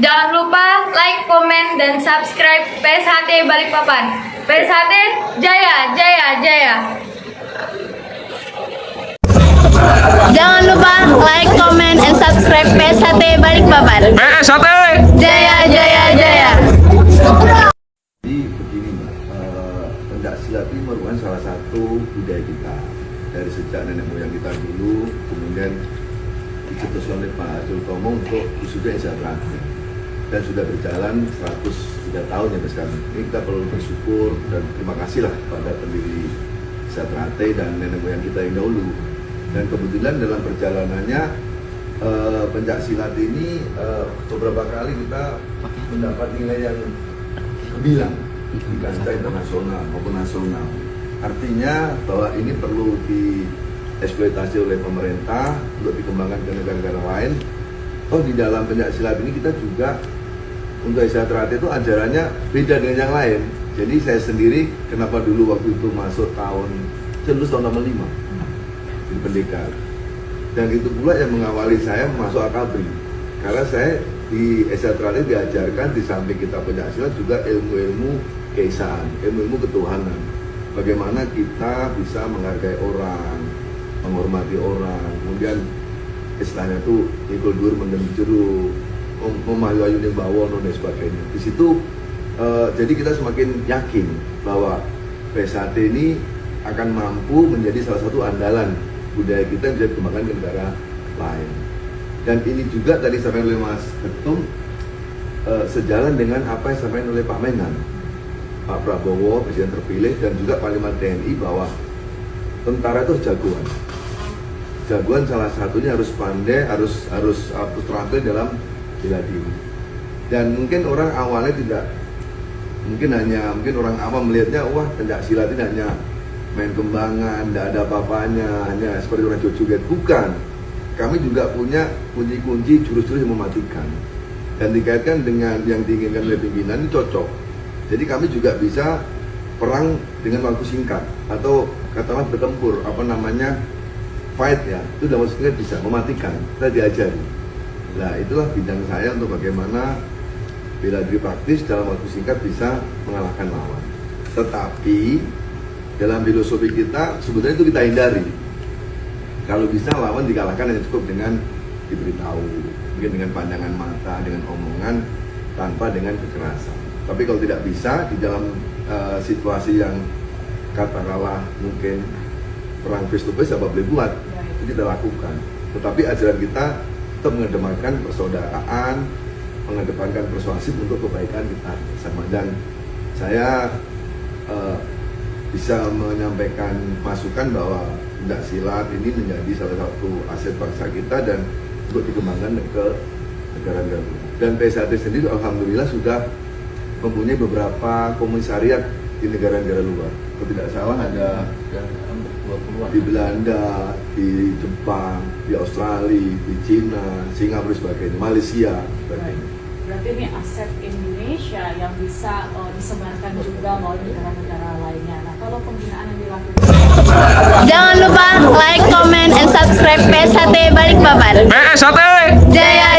Jangan lupa like, komen, dan subscribe PSHT Balikpapan. PSHT Jaya, Jaya, Jaya. Jangan lupa like, comment, and subscribe PSHT Balikpapan. PSHT Jaya, Jaya, Jaya. Jadi begini Mbak, pencak silat ini merupakan salah satu budaya kita dari sejak nenek moyang kita dulu, kemudian dicetuskan oleh Pak Sultomo untuk wisuda Isatra dan sudah berjalan 103 tahun ya sekarang. Ini kita perlu bersyukur dan terima kasih lah pada pendiri Isatra dan nenek moyang kita yang dahulu. Dan kebetulan dalam perjalanannya pencak silat ini beberapa kali kita mendapat nilai yang gemilang di kancah internasional maupun nasional. Artinya bahwa ini perlu dieksploitasi oleh pemerintah untuk dikembangkan ke negara-negara lain. Oh, di dalam pencak silat ini kita juga untuk Isatra itu ajarannya beda dengan yang lain. Jadi saya sendiri kenapa dulu waktu itu masuk tahun 5 di pendekar. Dan itu pula yang mengawali saya masuk akabri. Karena saya di Isatra diajarkan di samping kita pencak silat juga ilmu-ilmu keesaan, ilmu-ilmu ketuhanan. Bagaimana kita bisa menghargai orang, menghormati orang, kemudian istilahnya itu ikul dur mendem jeruk, memayu ayuning bawon dan sebagainya. Di situ jadi kita semakin yakin bahwa PSHT ini akan mampu menjadi salah satu andalan budaya kita yang bisa dikembangkan ke negara lain. Dan ini juga tadi disampaikan oleh Mas Ketum sejalan dengan apa yang disampaikan oleh Pak Menhan, Pak Prabowo, Presiden terpilih, dan juga Panglima TNI bahwa tentara itu jagoan. Jagoan salah satunya harus pandai, harus terampil dalam bela diri. Dan mungkin orang awalnya tidak, mungkin orang awam melihatnya, wah pencak silat ini hanya main kembangan, tidak ada apa-apanya, hanya seperti orang joget. Bukan. Kami juga punya kunci-kunci jurus-jurus yang mematikan. Dan dikaitkan dengan yang diinginkan oleh pimpinan ini cocok. Jadi kami juga bisa perang dengan waktu singkat atau katakanlah bertempur, fight ya, itu dalam waktu singkat bisa mematikan, kita diajari. Nah itulah bidang saya untuk bagaimana bela diri praktis dalam waktu singkat bisa mengalahkan lawan. Tetapi dalam filosofi kita sebetulnya itu kita hindari. Kalau bisa lawan dikalahkan hanya cukup dengan diberitahu, mungkin dengan pandangan mata, dengan omongan, tanpa dengan kekerasan. Tapi kalau tidak bisa di dalam situasi yang katakanlah mungkin perang face to face apa boleh buat, itu kita lakukan. Tetapi ajaran kita tetap mengedepankan persaudaraan, mengedepankan persuasif untuk kebaikan kita bersama. Dan saya bisa menyampaikan masukan bahwa pencak silat ini menjadi salah satu aset bangsa kita dan untuk dikembangkan ke negara-negara. Dan PSHT sendiri alhamdulillah sudah mempunyai beberapa komisariat di negara-negara luar. Kalau tidak salah ada di Belanda, di Jepang, di Australia, di Cina, Singapura sebagainya, Malaysia sebagainya. Berarti ini aset Indonesia yang bisa disebarkan juga melalui negara-negara lainnya. Nah, kalau pembinaan yang dilakukan, Jangan lupa like, comment, and subscribe PSHT Balikpapan. PSHT Jaya,